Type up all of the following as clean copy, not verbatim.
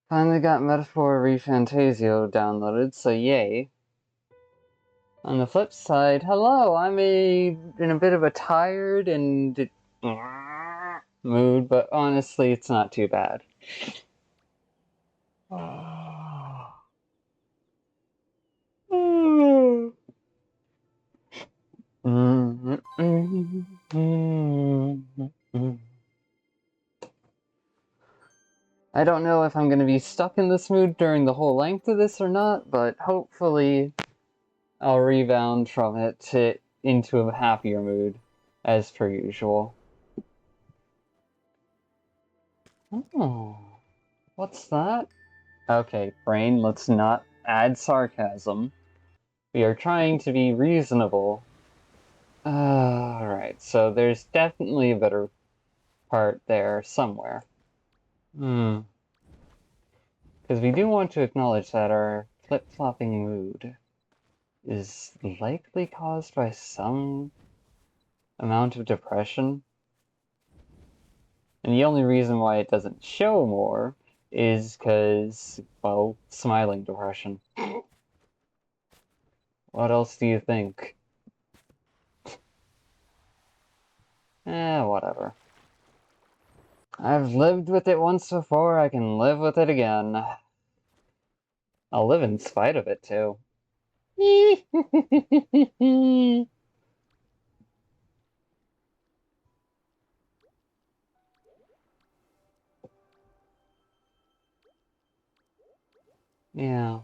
Finally got Metaphor ReFantasio downloaded, so yay. On the flip side, hello, I'm in a bit of a tired and mood, but honestly, it's not too bad. I don't know if I'm going to be stuck in this mood during the whole length of this or not, but hopefully I'll rebound from it into a happier mood, as per usual. Oh, what's that? Okay, brain, let's not add sarcasm. We are trying to be reasonable. Alright, so there's definitely a better part there somewhere. Because we do want to acknowledge that our flip-flopping mood is likely caused by some amount of depression. And the only reason why it doesn't show more is because, well, smiling depression. What else do you think? Whatever. I've lived with it once before, I can live with it again. I'll live in spite of it, too. Yeah.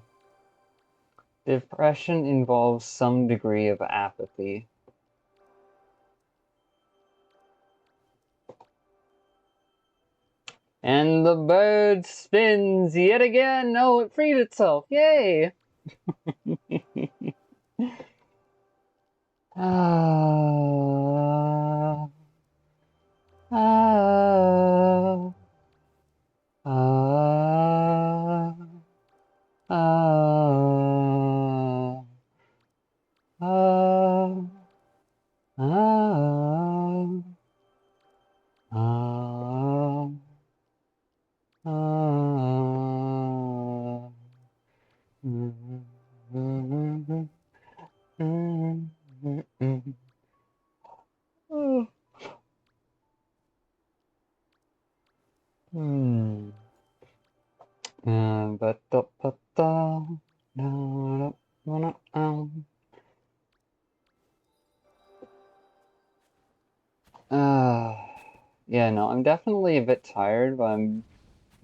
Depression involves some degree of apathy. And the bird spins yet again! Oh, it freed itself! Yay! Ah, ah, ah, ah, ah, ah, ah, ah. Yeah, no, I'm definitely a bit tired, but I'm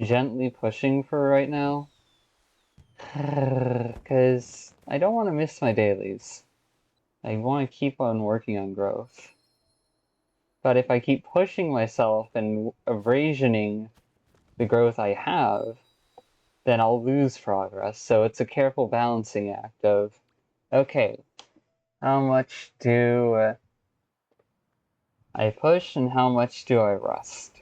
gently pushing for right now. Because I don't want to miss my dailies. I want to keep on working on growth. But if I keep pushing myself and abrasioning the growth I have, then I'll lose progress. So it's a careful balancing act of, okay, how much do I push and how much do I rest?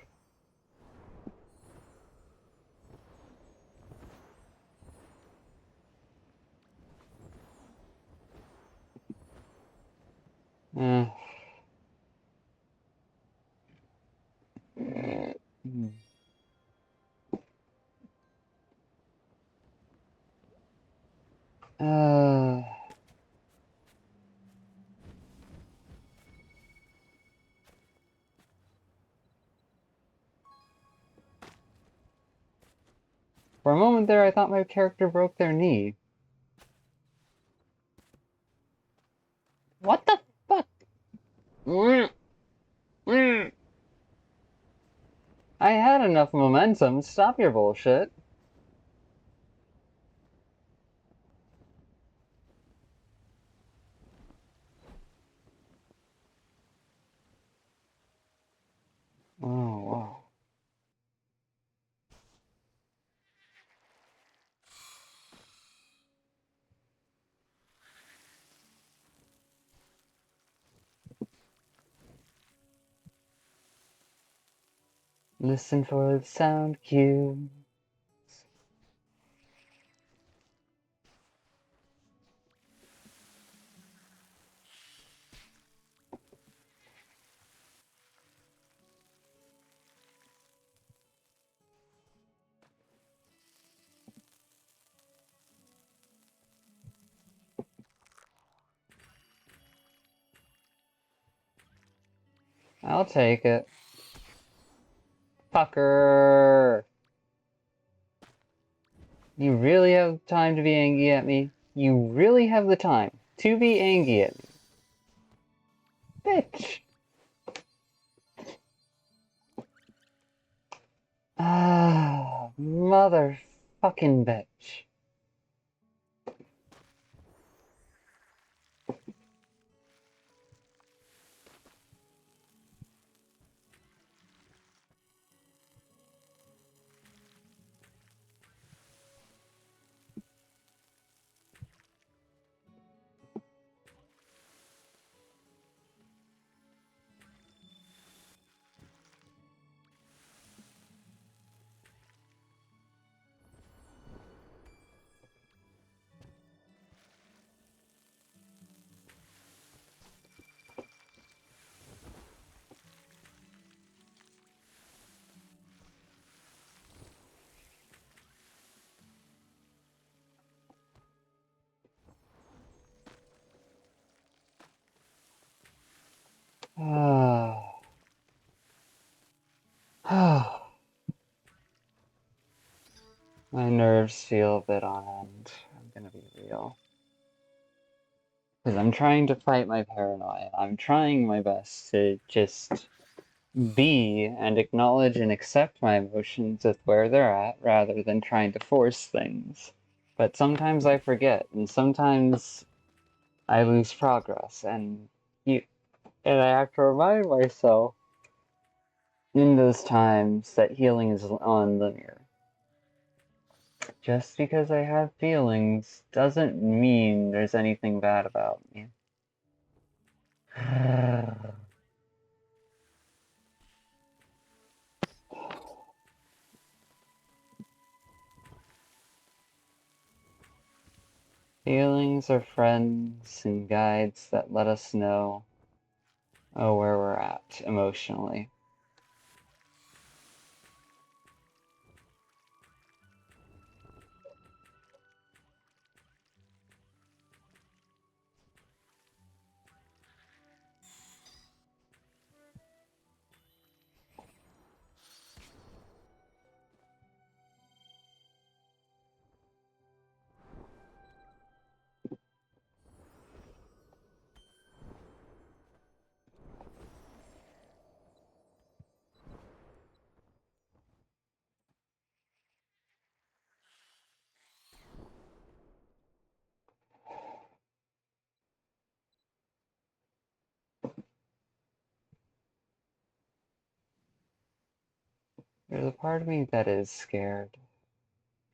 Eh. Uh, for a moment there, I thought my character broke their knee. What the fuck? I had enough momentum. Stop your bullshit. Oh, wow. Listen for the sound cue. I'll take it. Fucker! You really have time to be angry at me? You really have the time to be angry at me? Bitch! Ah, motherfucking bitch. Ah. My nerves feel a bit on end. I'm gonna be real. Because I'm trying to fight my paranoia. I'm trying my best to just be and acknowledge and accept my emotions with where they're at rather than trying to force things. But sometimes I forget, and sometimes I lose progress, and I have to remind myself in those times that healing is non-linear. Just because I have feelings doesn't mean there's anything bad about me. Feelings are friends and guides that let us know where we're at emotionally. There's a part of me that is scared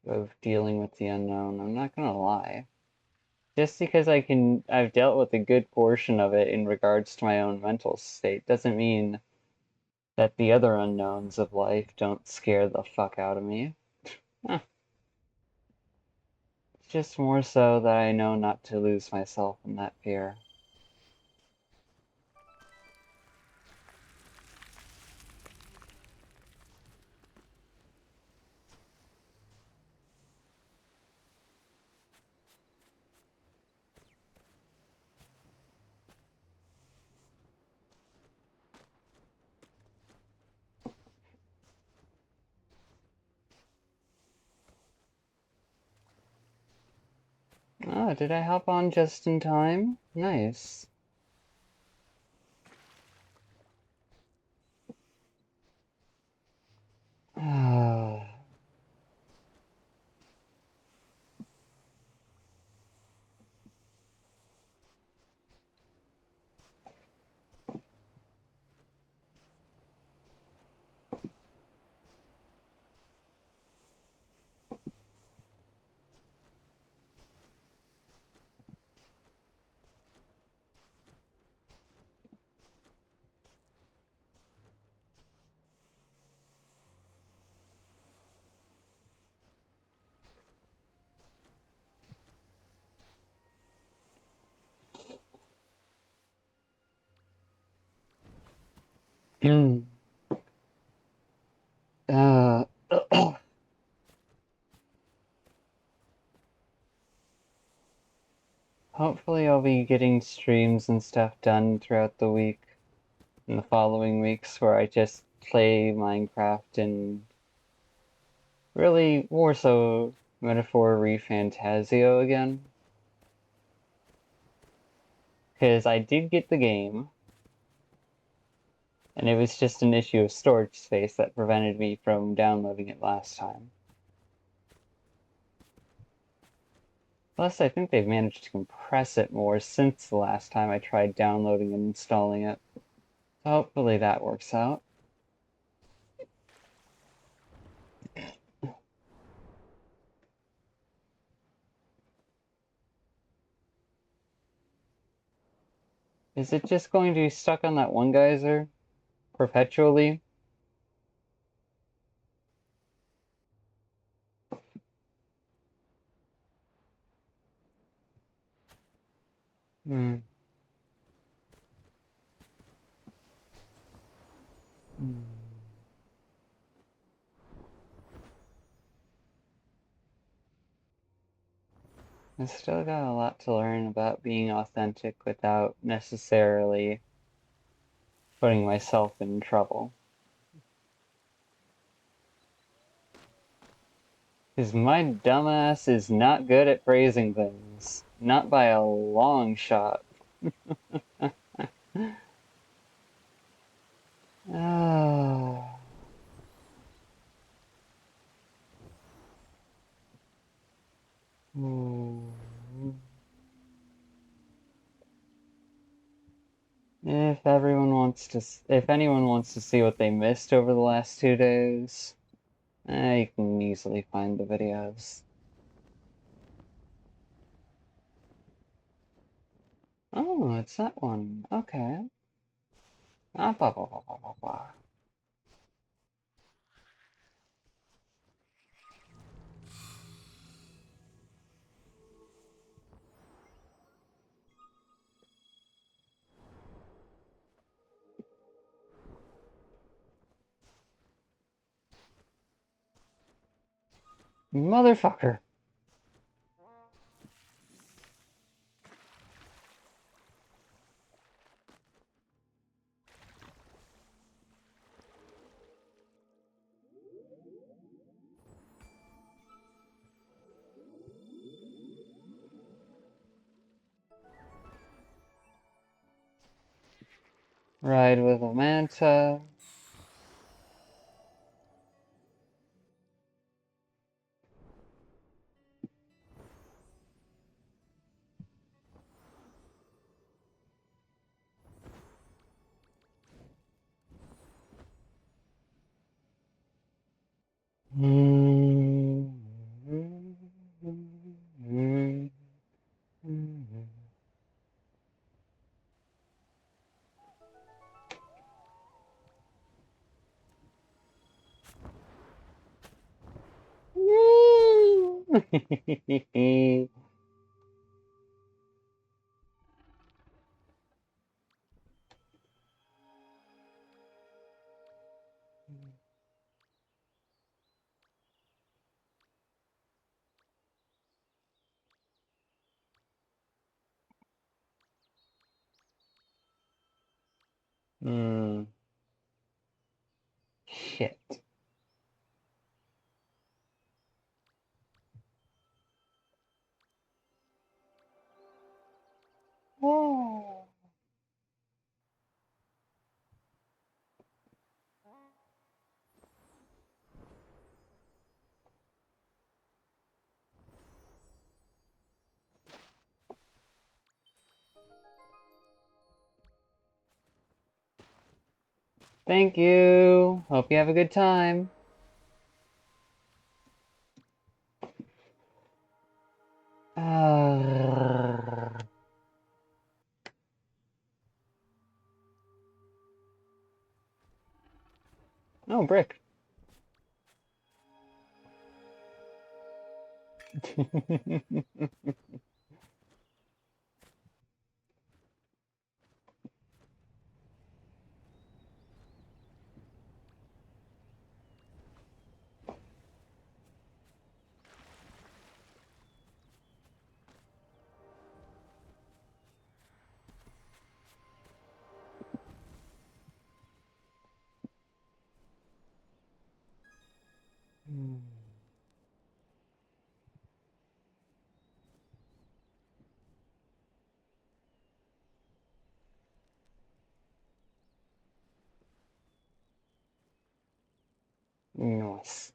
of dealing with the unknown. I'm not gonna lie. Just because I've dealt with a good portion of it in regards to my own mental state doesn't mean that the other unknowns of life don't scare the fuck out of me. Huh. It's just more so that I know not to lose myself in that fear. Oh, did I hop on just in time? Nice. Ah. uh, hopefully I'll be getting streams and stuff done throughout the week. in the following weeks where I just play Minecraft and really more so Metaphor ReFantazio again. Because I did get the game, and it was just an issue of storage space that prevented me from downloading it last time. Plus, I think they've managed to compress it more since the last time I tried downloading and installing it. So hopefully that works out. Is it just going to be stuck on that one geyser perpetually? Hmm. I still got a lot to learn about being authentic without necessarily putting myself in trouble. Because my dumbass is not good at phrasing things. Not by a long shot. Ah. If anyone wants to see what they missed over the last 2 days, you can easily find the videos. Oh, it's that one. Okay. Ah, blah, blah, blah, blah, blah, blah. Motherfucker. Ride with a manta. Shit. Oh. Thank you. Hope you have a good time. Oh, brick. Nice.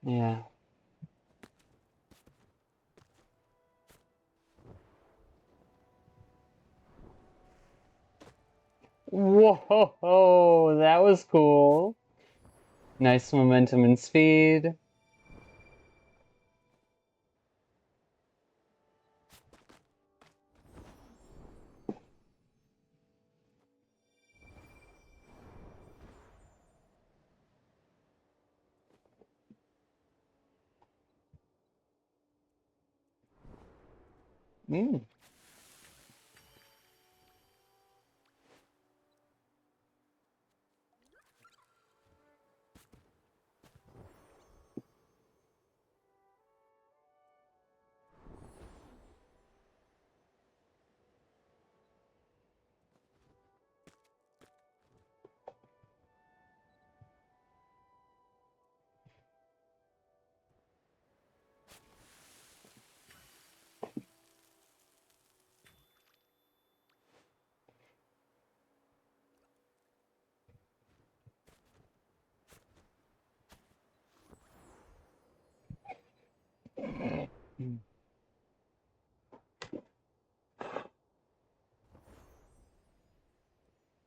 Yeah. Whoa, that was cool. Nice momentum and speed. Mm.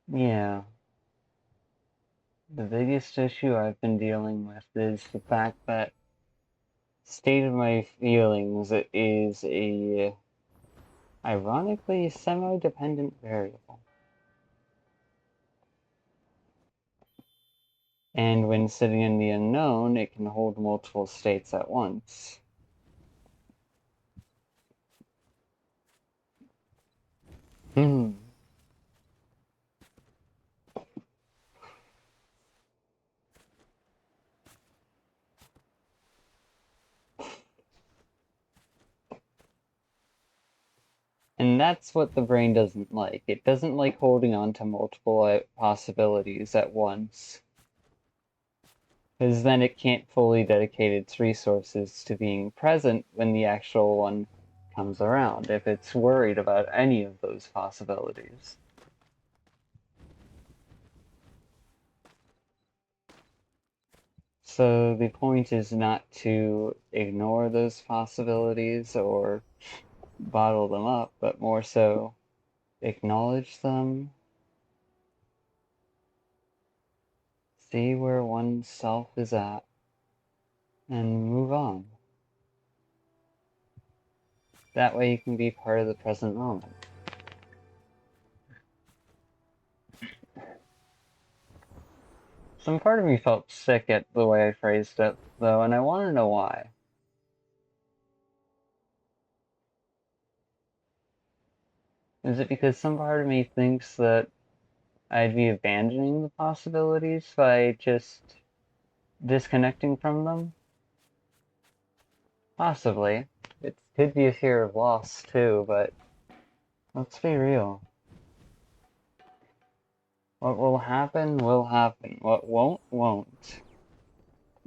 Yeah. The biggest issue I've been dealing with is the fact that state of my feelings is a ironically semi-dependent variable. And when sitting in the unknown, it can hold multiple states at once. Hmm. And that's what the brain doesn't like. It doesn't like holding on to multiple possibilities at once. Because then it can't fully dedicate its resources to being present when the actual one comes around, if it's worried about any of those possibilities. So the point is not to ignore those possibilities or bottle them up, but more so acknowledge them, see where oneself is at, and move on. That way you can be part of the present moment. Some part of me felt sick at the way I phrased it, though, and I want to know why. Is it because some part of me thinks that I'd be abandoning the possibilities by just disconnecting from them? Possibly. It could be a fear of loss, too, but let's be real. What will happen, will happen. What won't, won't.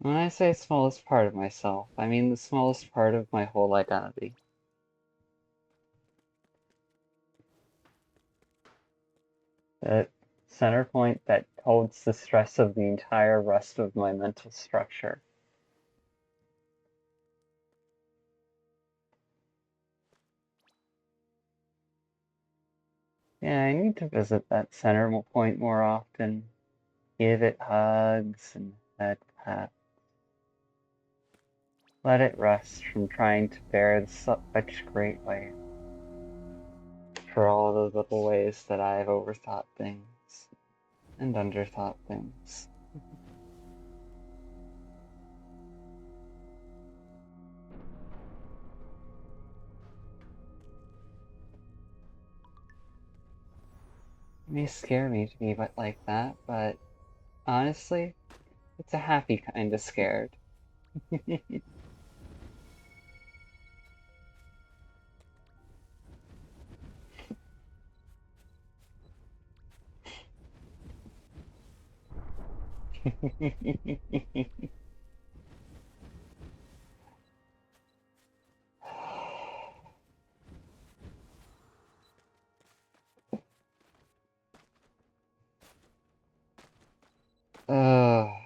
When I say smallest part of myself, I mean the smallest part of my whole identity. That center point that holds the stress of the entire rest of my mental structure. Yeah, I need to visit that center point more often. Give it hugs and head pats. Let it rest from trying to bear such great weight. For all the little ways that I've overthought things and underthought things. It may scare me to be like that, but honestly, it's a happy kind of scared.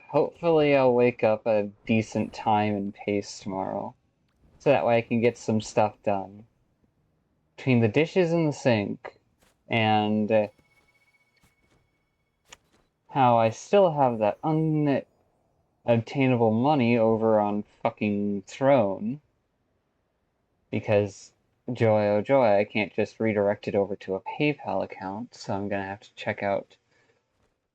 Hopefully I'll wake up at a decent time and pace tomorrow, so that way I can get some stuff done. Between the dishes in the sink, and how I still have that unobtainable money over on fucking Throne, because joy oh joy, I can't just redirect it over to a PayPal account, so I'm gonna have to check out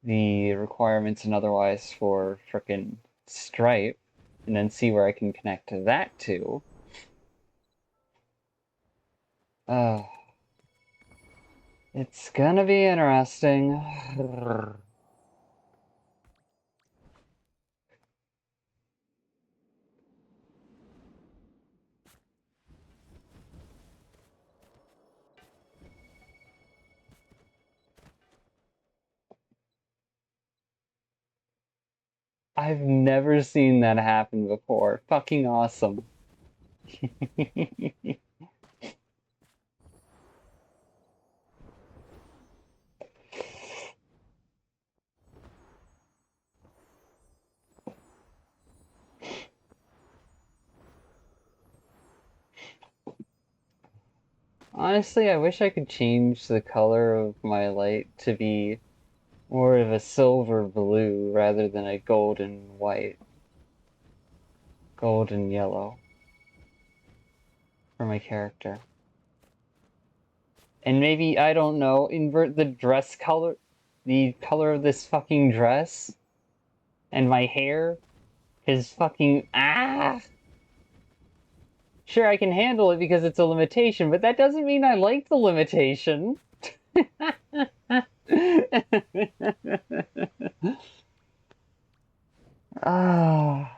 the requirements and otherwise for frickin' Stripe, and then see where I can connect that to. Uh, it's gonna be interesting. I've never seen that happen before. Fucking awesome. Honestly, I wish I could change the color of my light to be more of a silver blue rather than a golden white, golden yellow for my character. And maybe, I don't know, invert the dress color, the color of this fucking dress, and my hair is fucking, Sure, I can handle it because it's a limitation, but that doesn't mean I like the limitation. Ah.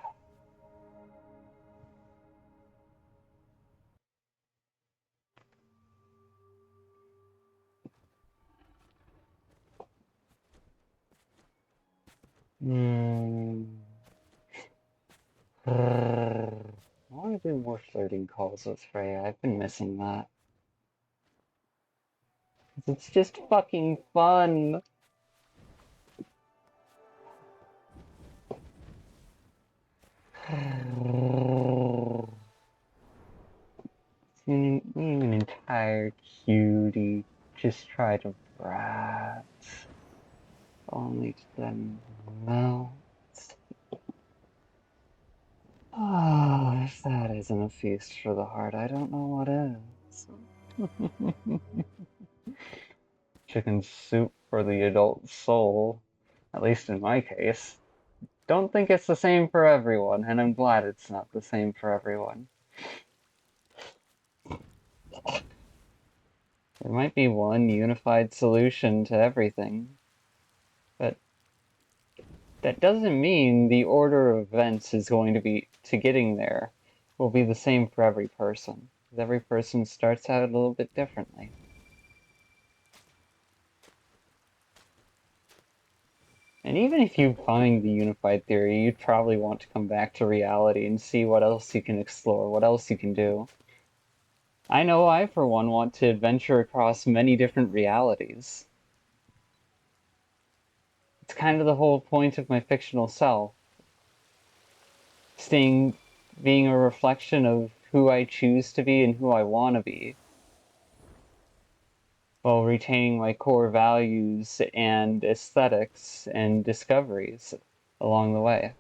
Hmm. I want to do more flirting calls with Freya. I've been missing that. It's just fucking fun. Seeing an entire cutie just try to brat, only to then melt. Oh, if that isn't a feast for the heart, I don't know what is. Chicken soup for the adult soul, at least in my case. Don't think it's the same for everyone, and I'm glad it's not the same for everyone. There might be one unified solution to everything, but that doesn't mean the order of events is going to getting there will be the same for every person. Every person starts out a little bit differently. And even if you find the unified theory, you'd probably want to come back to reality and see what else you can explore, what else you can do. I know I, for one, want to adventure across many different realities. It's kind of the whole point of my fictional self. Being a reflection of who I choose to be and who I want to be, while retaining my core values and aesthetics and discoveries along the way.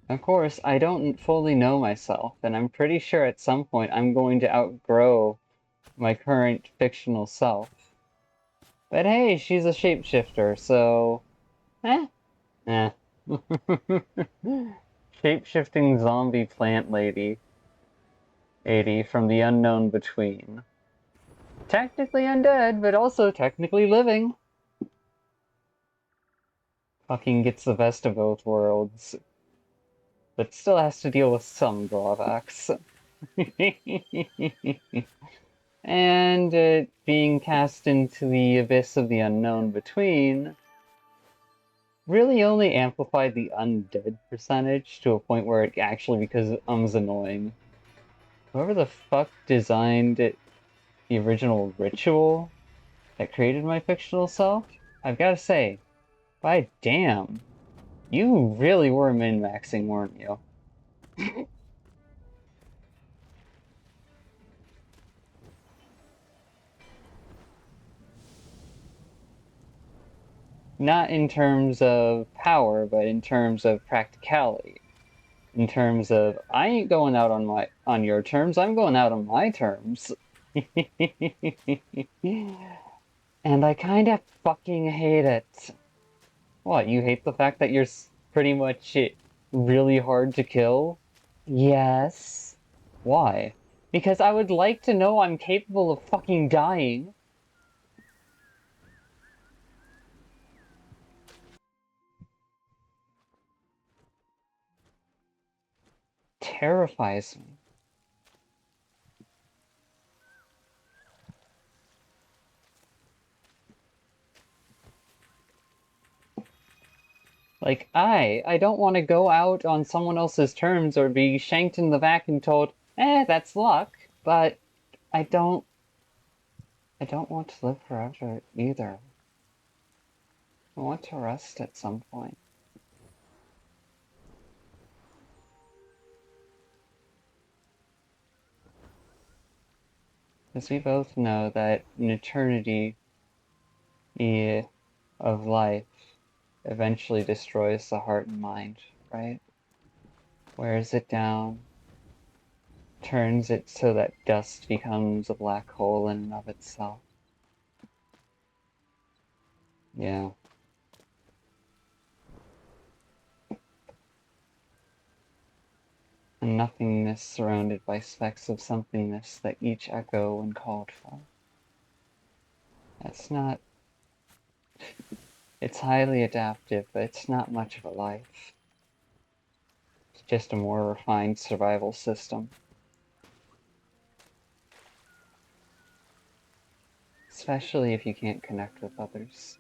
Of course, I don't fully know myself, and I'm pretty sure at some point I'm going to outgrow my current fictional self. But hey, she's a shapeshifter, so eh. Eh. Shape-shifting zombie plant lady 80 from the unknown between. Technically undead, but also technically living. Fucking gets the best of both worlds, but still has to deal with some drawbacks. And being cast into the abyss of the unknown between really only amplified the undead percentage to a point where it actually becomes annoying. Whoever the fuck designed the original ritual that created my fictional self, I've gotta say, by damn, you really were min-maxing, weren't you? Not in terms of power, but in terms of practicality. In terms of, I ain't going out on your terms, I'm going out on my terms. And I kinda fucking hate it. What, you hate the fact that you're pretty much really hard to kill? Yes. Why? Because I would like to know I'm capable of fucking dying. Terrifies me. Like, I don't want to go out on someone else's terms or be shanked in the back and told, that's luck. But I don't, I don't want to live forever either. I want to rest at some point. Because we both know that an eternity of life eventually destroys the heart and mind, right? Wears it down, turns it so that dust becomes a black hole in and of itself. Yeah. And nothingness surrounded by specks of somethingness that each echo when called for. That's not. It's highly adaptive, but it's not much of a life. It's just a more refined survival system. Especially if you can't connect with others.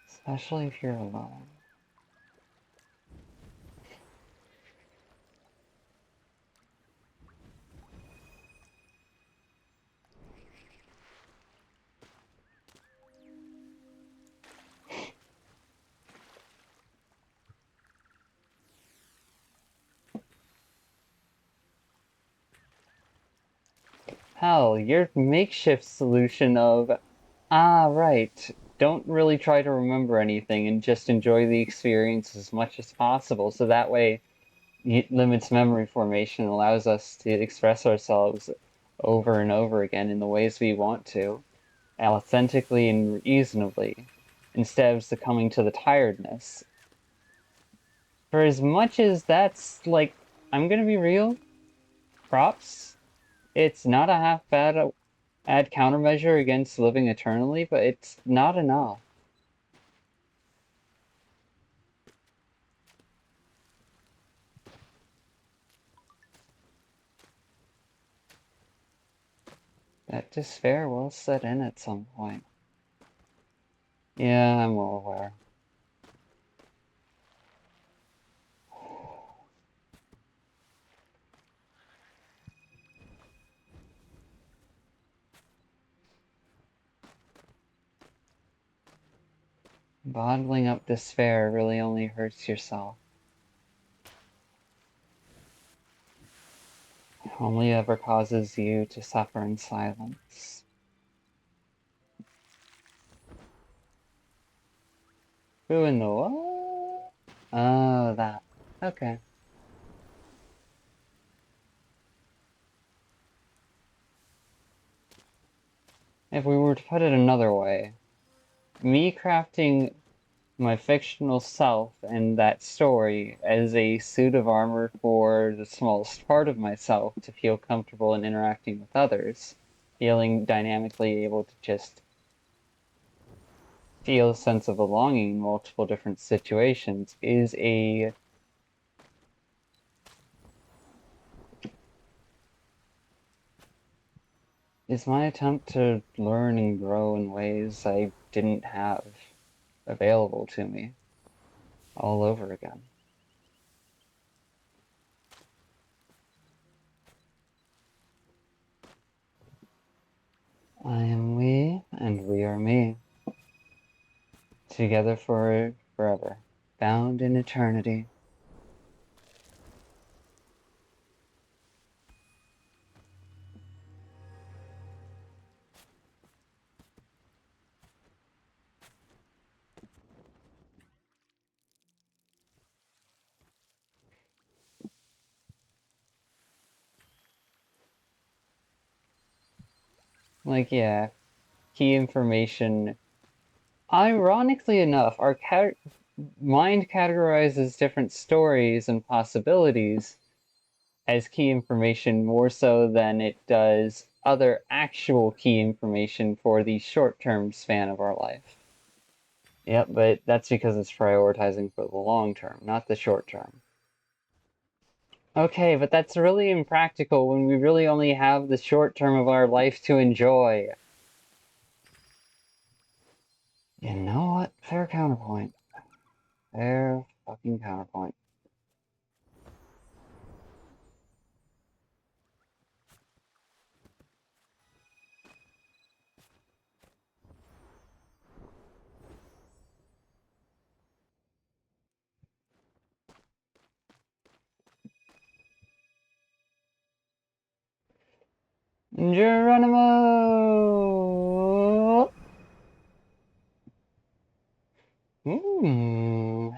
Especially if you're alone. Hell, your makeshift solution of, right, don't really try to remember anything and just enjoy the experience as much as possible, so that way it limits memory formation and allows us to express ourselves over and over again in the ways we want to, authentically and reasonably, instead of succumbing to the tiredness. For as much as that's like, I'm gonna be real, props, it's not a half bad add countermeasure against living eternally, but it's not enough. That despair will set in at some point. Yeah, I'm well aware. Bottling up despair really only hurts yourself. It only ever causes you to suffer in silence. Who in the what? Oh, that. Okay. If we were to put it another way, me crafting my fictional self and that story as a suit of armor for the smallest part of myself to feel comfortable in interacting with others, feeling dynamically able to just feel a sense of belonging in multiple different situations is my attempt to learn and grow in ways I didn't have available to me all over again. I am we, and we are me. Together for forever, bound in eternity. Like, yeah, key information. Ironically enough, our mind categorizes different stories and possibilities as key information more so than it does other actual key information for the short-term span of our life. Yep, but that's because it's prioritizing for the long term, not the short term. Okay, but that's really impractical when we really only have the short term of our life to enjoy. You know what? Fair counterpoint. Fair fucking counterpoint. Geronimo!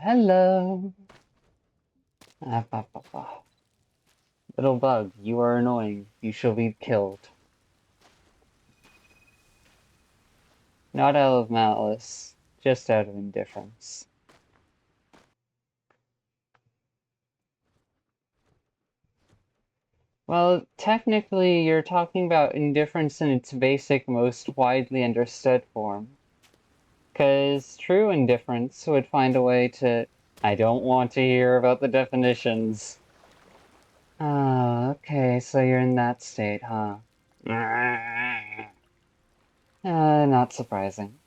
Hello. Ah, bah, bah, bah. Little bug, you are annoying. You shall be killed. Not out of malice, just out of indifference. Well, technically, you're talking about indifference in its basic, most widely understood form. Because true indifference would find a way to. I don't want to hear about the definitions. Ah, okay, so you're in that state, huh? Not surprising.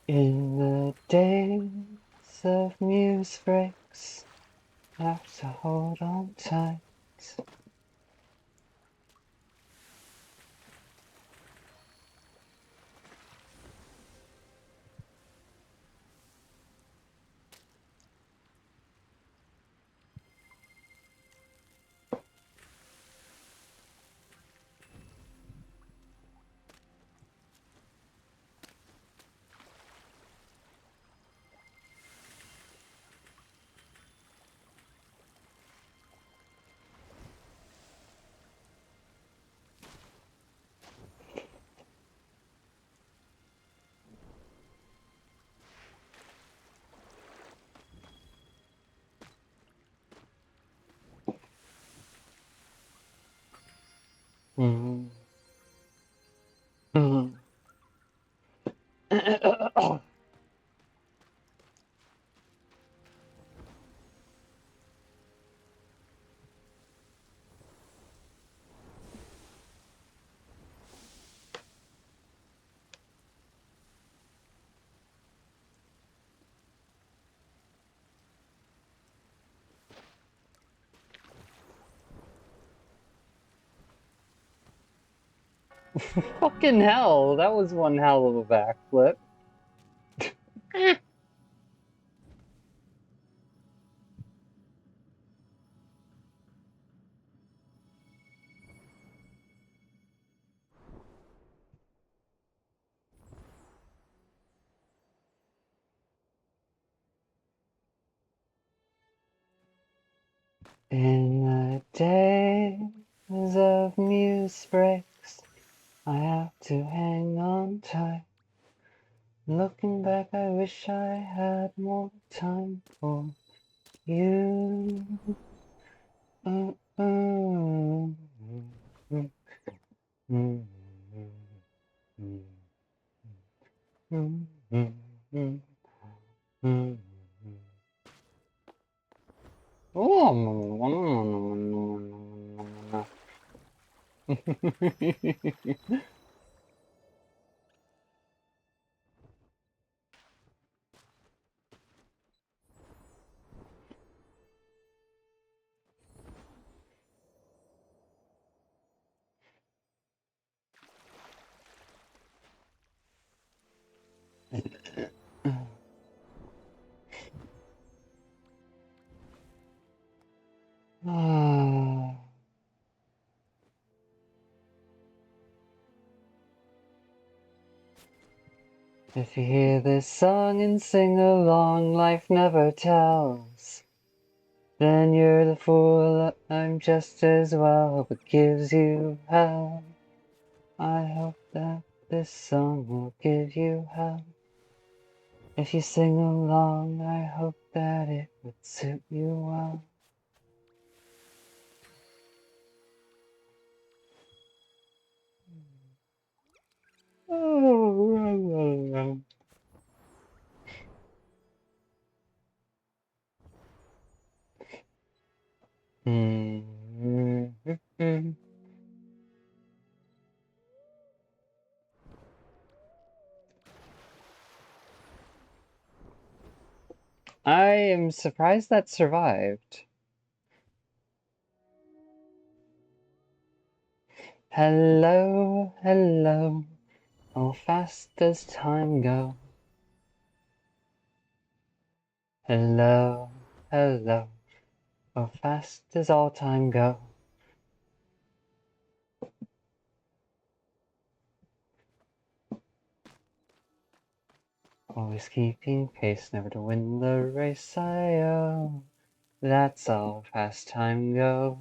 In the days of muse breaks, have to hold on tight. Mm. Mm. Fucking hell, that was one hell of a backflip. In the days of muse breaks, I have to hang on tight. Looking back, I wish I had more time for you. Mm, mm, mm, mm, mm, mm, mm, mm, mm, mm. Ah. If you hear this song and sing along, life never tells. Then you're the fool, I'm just as well, but gives you hell. I hope that this song will give you hell. If you sing along, I hope that it would suit you well. I am surprised that survived. Hello, hello, how fast does time go? Hello, hello, how fast does all time go? Always keeping pace, never to win the race I owe. That's all fast time go.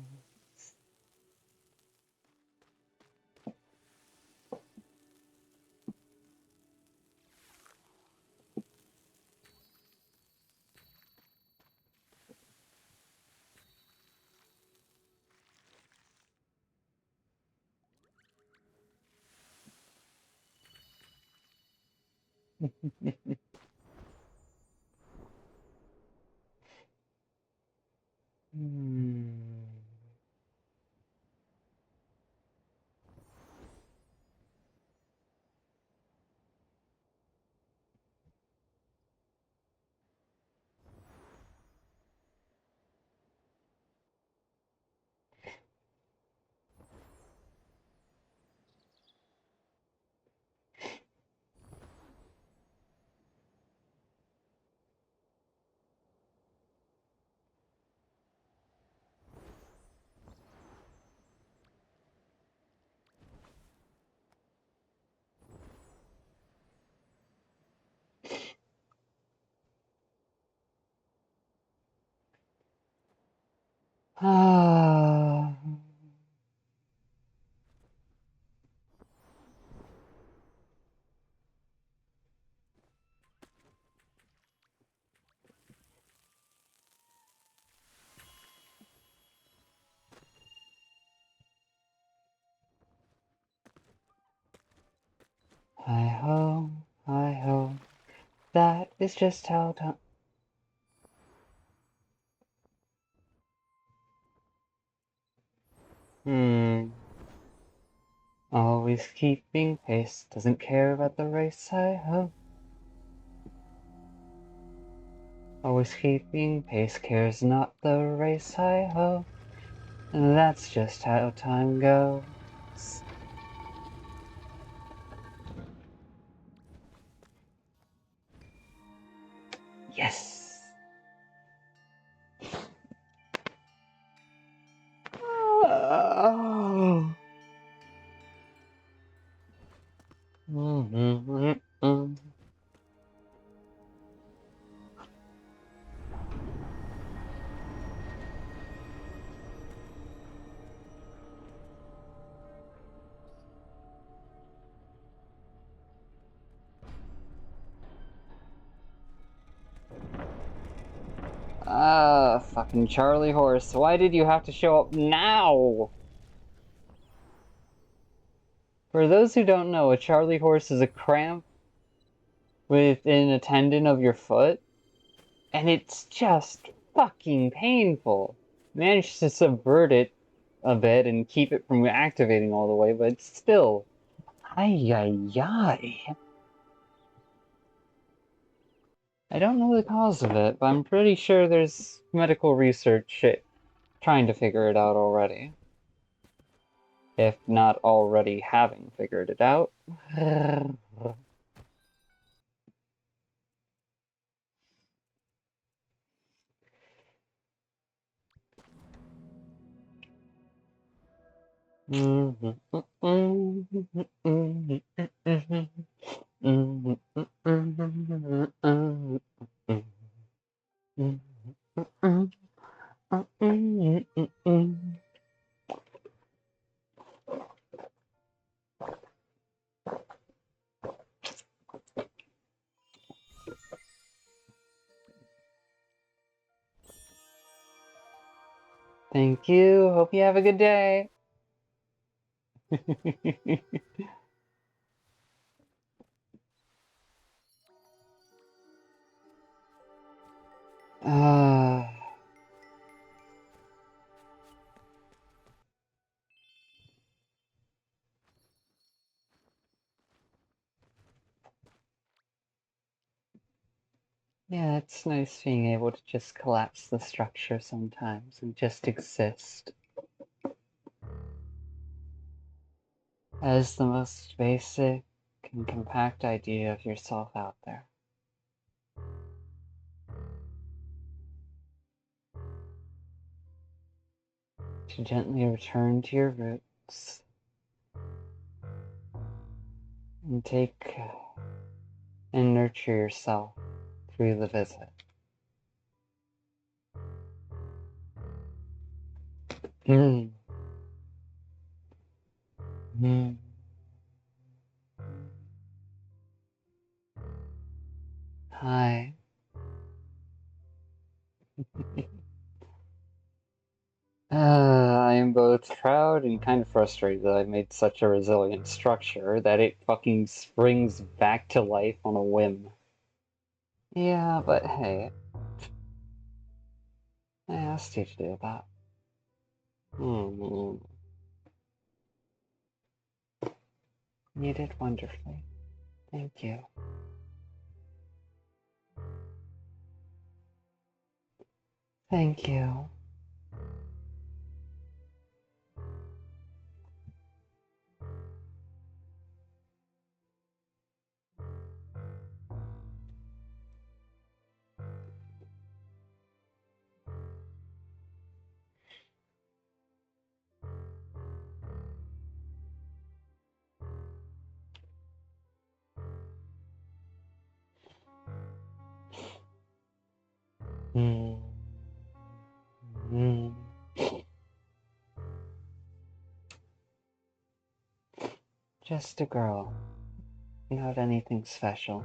Hmm. Ah. Hi-ho, hi-ho. That is just how time... Always keeping pace, doesn't care about the race, hi-ho. Always keeping pace, cares not the race, hi-ho. And that's just how time goes. Yes! Oh. Fucking Charlie Horse, why did you have to show up now? For those who don't know, a Charlie Horse is a cramp within a tendon of your foot, and it's just fucking painful. Managed to subvert it a bit and keep it from activating all the way, but still. Ay ay ay. I don't know the cause of it, but I'm pretty sure there's medical research trying to figure it out already. If not already having figured it out. Thank you. Hope you have a good day. uh, yeah, it's nice being able to just collapse the structure sometimes and just exist as the most basic and compact idea of yourself out there. To gently return to your roots and take and nurture yourself through the visit. Mm. Mm. Hi. I am both proud and kind of frustrated that I made such a resilient structure that it fucking springs back to life on a whim. Yeah, but hey, I asked you to do that. You did wonderfully. Thank you. Thank you. Mm. Mm. Just a girl. Not anything special.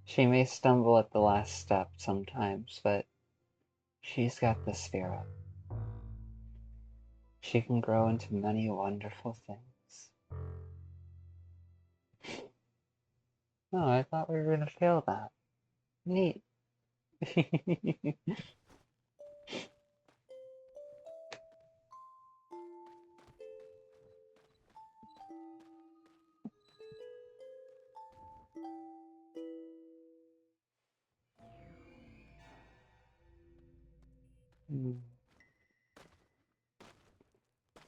She may stumble at the last step sometimes, but she's got the spirit. She can grow into many wonderful things. Oh, I thought we were gonna fail that. Neat.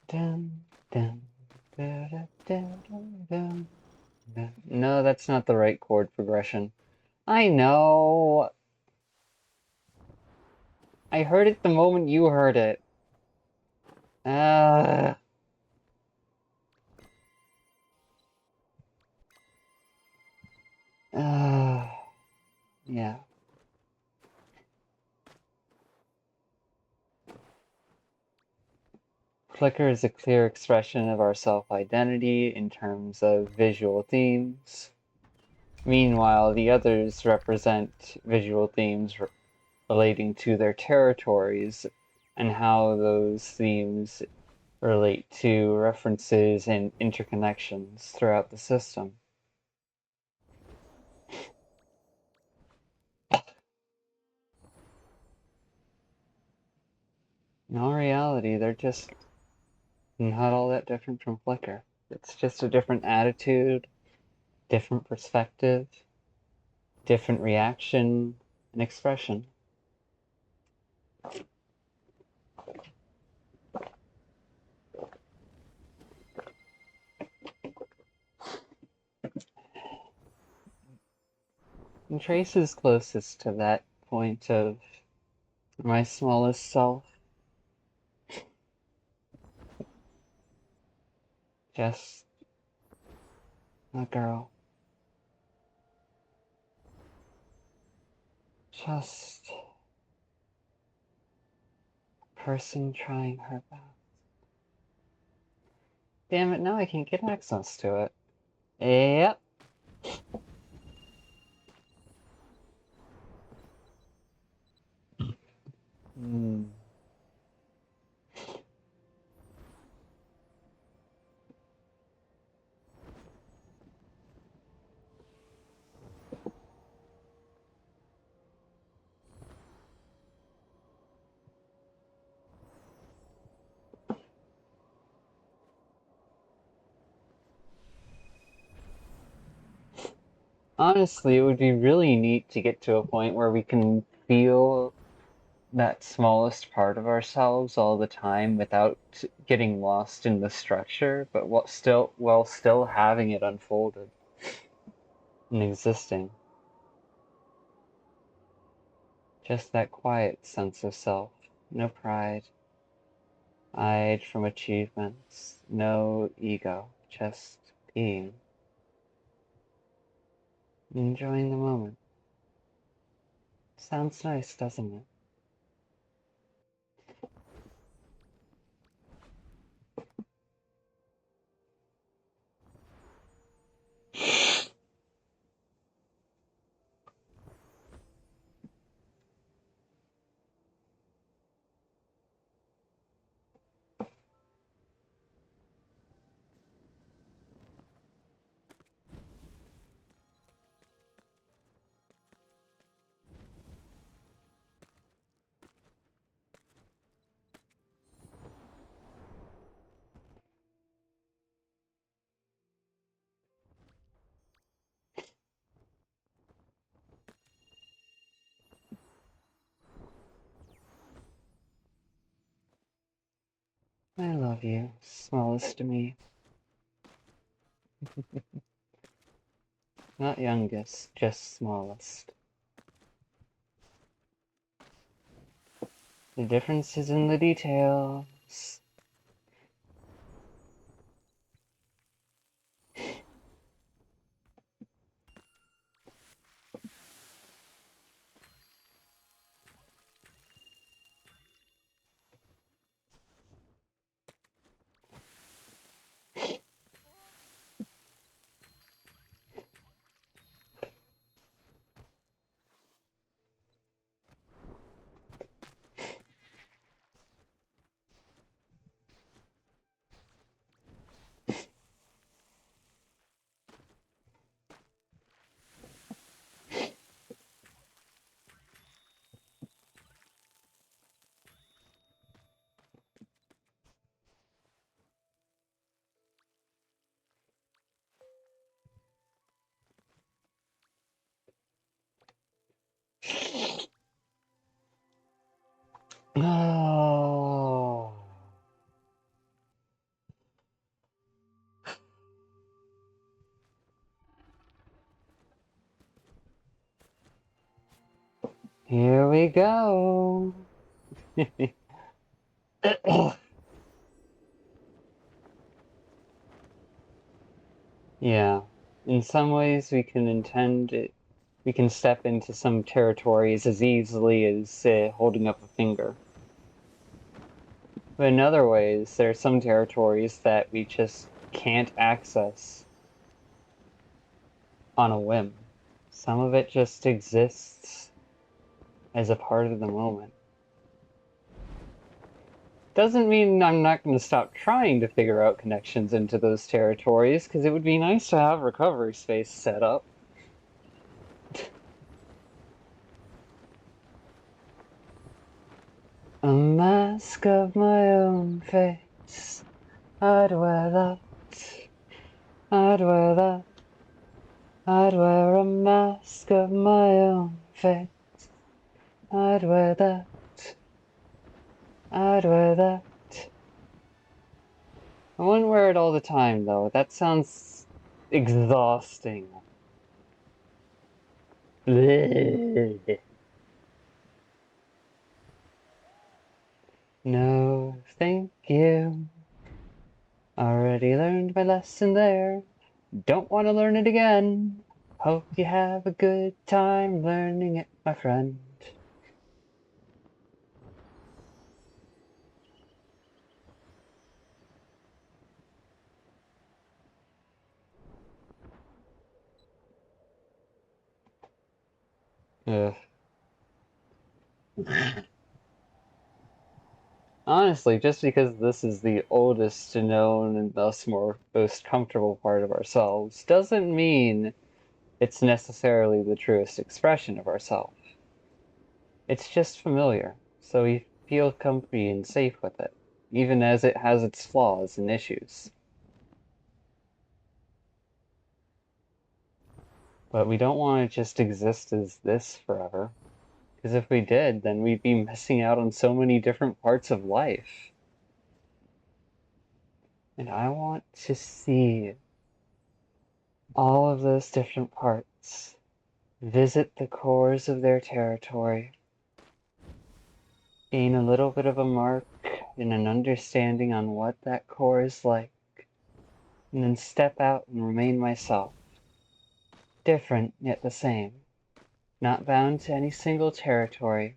Dun, dun, da, da, da, da, da. No, that's not the right chord progression. I know. I heard it the moment you heard it. Uh, uh, yeah. Flicker is a clear expression of our self-identity in terms of visual themes. Meanwhile, the others represent visual themes relating to their territories and how those themes relate to references and interconnections throughout the system. In all reality, they're just not all that different from Flicker. It's just a different attitude, different perspective, different reaction and expression. And Trace is closest to that point of my smallest self. Just a girl. Just a person trying her best. Damn it, now I can't get access to it. Yep. Hmm. Honestly, it would be really neat to get to a point where we can feel that smallest part of ourselves all the time without getting lost in the structure, but while still having it unfolded and existing. Just that quiet sense of self. No pride. Hide from achievements. No ego. Just being. Enjoying the moment. Sounds nice, doesn't it? I love you, smallest to me. Not youngest, just smallest. The difference is in the details. Here we go. Yeah, in some ways we can intend it. We can step into some territories as easily as holding up a finger. But in other ways, there are some territories that we just can't access on a whim. Some of it just exists as a part of the moment. Doesn't mean I'm not going to stop trying to figure out connections into those territories, because it would be nice to have recovery space set up. A mask of my own face, I'd wear that, I'd wear that, I'd wear a mask of my own face, I'd wear that, I'd wear that. I wouldn't wear it all the time, though. That sounds exhausting. No, thank you. Already learned my lesson there. Don't want to learn it again. Hope you have a good time learning it, my friend. Ugh. Honestly, just because this is the oldest known and thus most comfortable part of ourselves doesn't mean it's necessarily the truest expression of ourselves. It's just familiar, so we feel comfy and safe with it, even as it has its flaws and issues. But we don't want to just exist as this forever, because if we did, then we'd be missing out on so many different parts of life. And I want to see all of those different parts, visit the cores of their territory, gain a little bit of a mark and an understanding on what that core is like, and then step out and remain myself. Different, yet the same. Not bound to any single territory,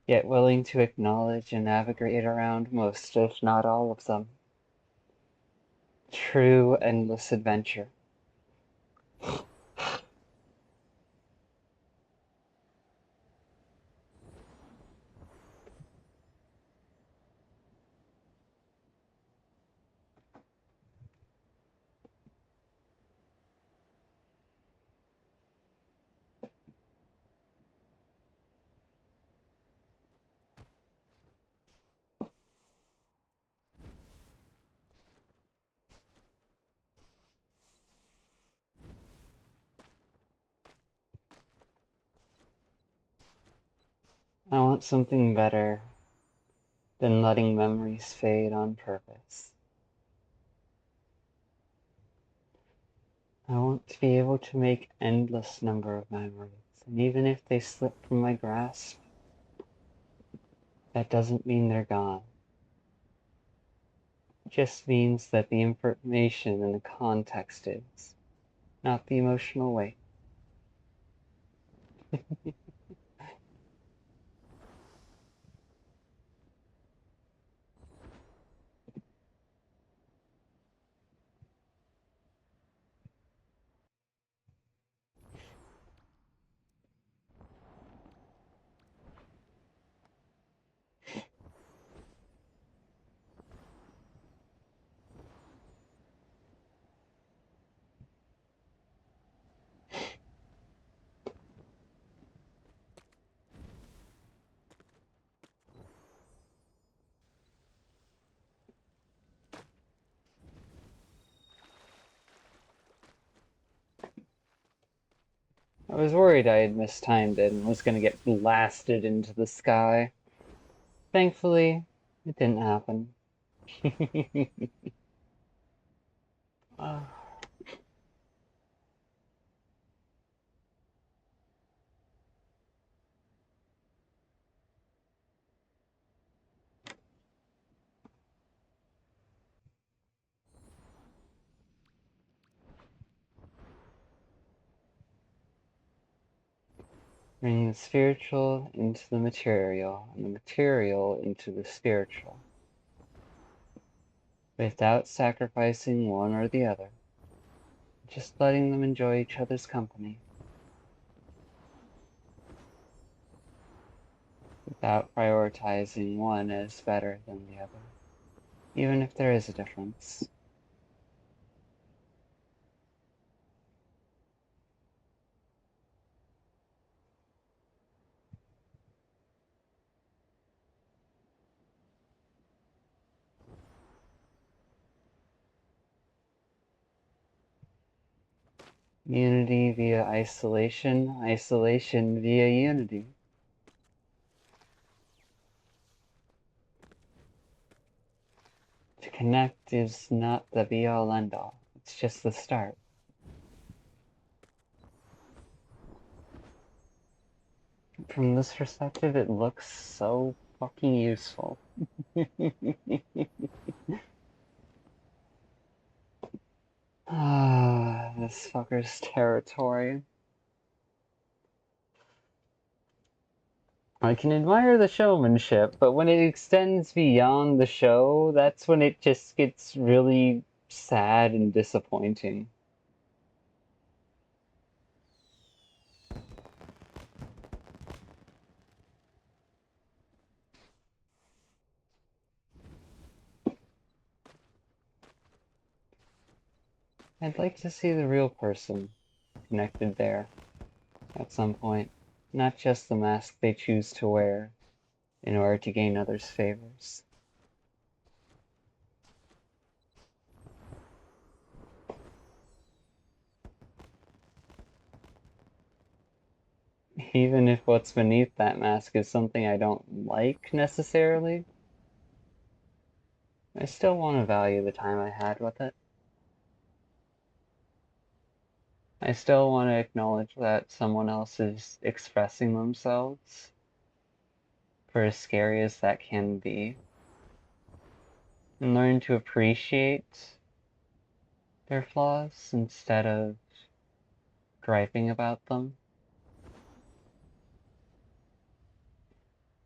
yet willing to acknowledge and navigate around most, if not all of them. True endless adventure. I want something better than letting memories fade on purpose. I want to be able to make endless number of memories, and even if they slip from my grasp, that doesn't mean they're gone. It just means that the information and the context is, not the emotional weight. I was worried I had mistimed it and was going to get blasted into the sky. Thankfully, it didn't happen. Bring the spiritual into the material, and the material into the spiritual, without sacrificing one or the other, just letting them enjoy each other's company, without prioritizing one as better than the other, even if there is a difference. Unity via isolation, isolation via unity. To connect is not the be-all end-all. It's just the start. From this perspective, it looks so fucking useful. This fucker's territory. I can admire the showmanship, but when it extends beyond the show, that's when it just gets really sad and disappointing. I'd like to see the real person connected there at some point, not just the mask they choose to wear in order to gain others' favors. Even if what's beneath that mask is something I don't like necessarily, I still want to value the time I had with it. I still want to acknowledge that someone else is expressing themselves, for as scary as that can be, and learn to appreciate their flaws instead of griping about them.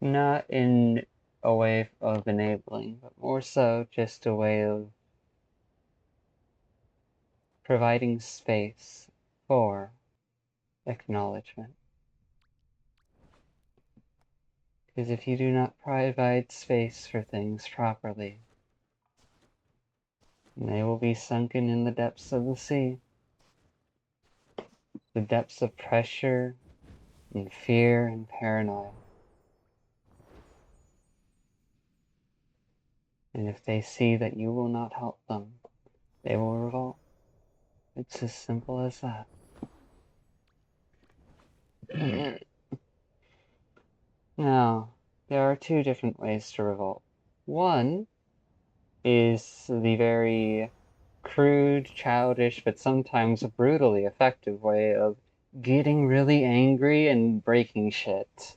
Not in a way of enabling, but more so just a way of providing space for acknowledgement. Because if you do not provide space for things properly, they will be sunken in the depths of the sea. The depths of pressure and fear and paranoia. And if they see that you will not help them, they will revolt. It's as simple as that. Now, there are two different ways to revolt. One is the very crude, childish, but sometimes brutally effective way of getting really angry and breaking shit.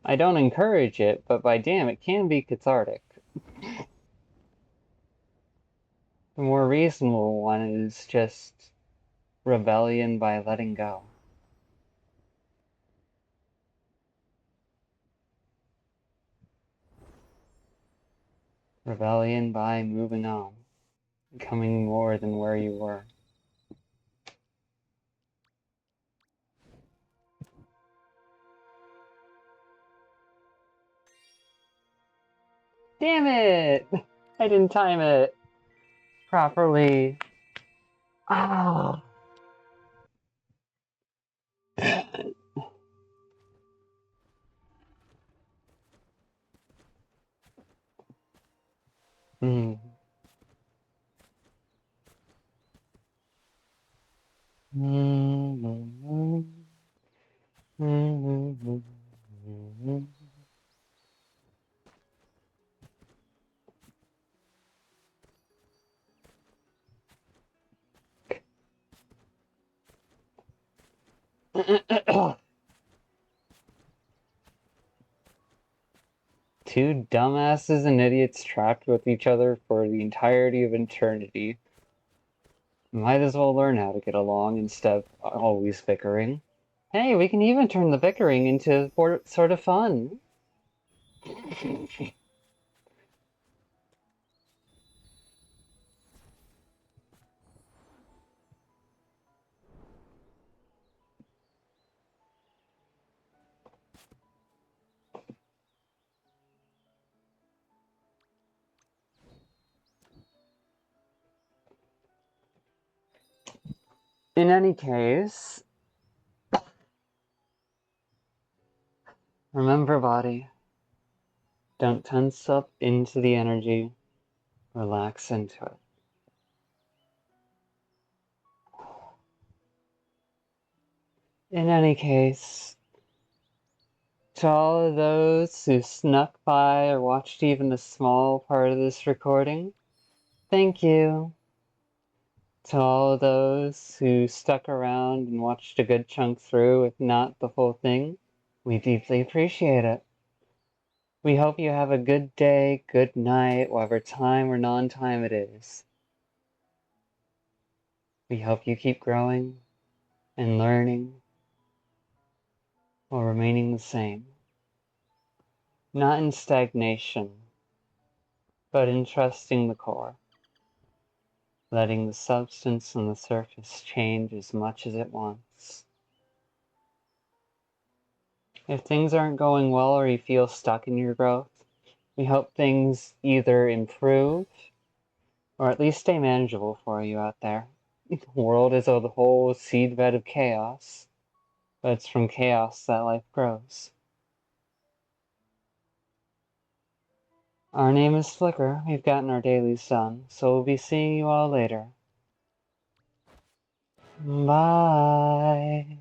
I don't encourage it, but by damn, it can be cathartic. The more reasonable one is just rebellion by letting go. Rebellion by moving on, becoming more than where you were. Damn it! I didn't time it properly. Ah. Mm. Two dumbasses and idiots trapped with each other for the entirety of eternity. Might as well learn how to get along instead of always bickering. Hey, we can even turn the bickering into sort of fun. In any case, remember, body, don't tense up into the energy, relax into it. In any case, to all of those who snuck by or watched even a small part of this recording, thank you. To all of those who stuck around and watched a good chunk through, if not the whole thing, we deeply appreciate it. We hope you have a good day, good night, whatever time or non-time it is. We hope you keep growing and learning while remaining the same. Not in stagnation, but in trusting the core. Letting the substance on the surface change as much as it wants. If things aren't going well or you feel stuck in your growth, we hope things either improve or at least stay manageable for you out there. The world is a whole seedbed of chaos, but it's from chaos that life grows. Our name is Flicker. We've gotten our dailies done, so we'll be seeing you all later. Bye.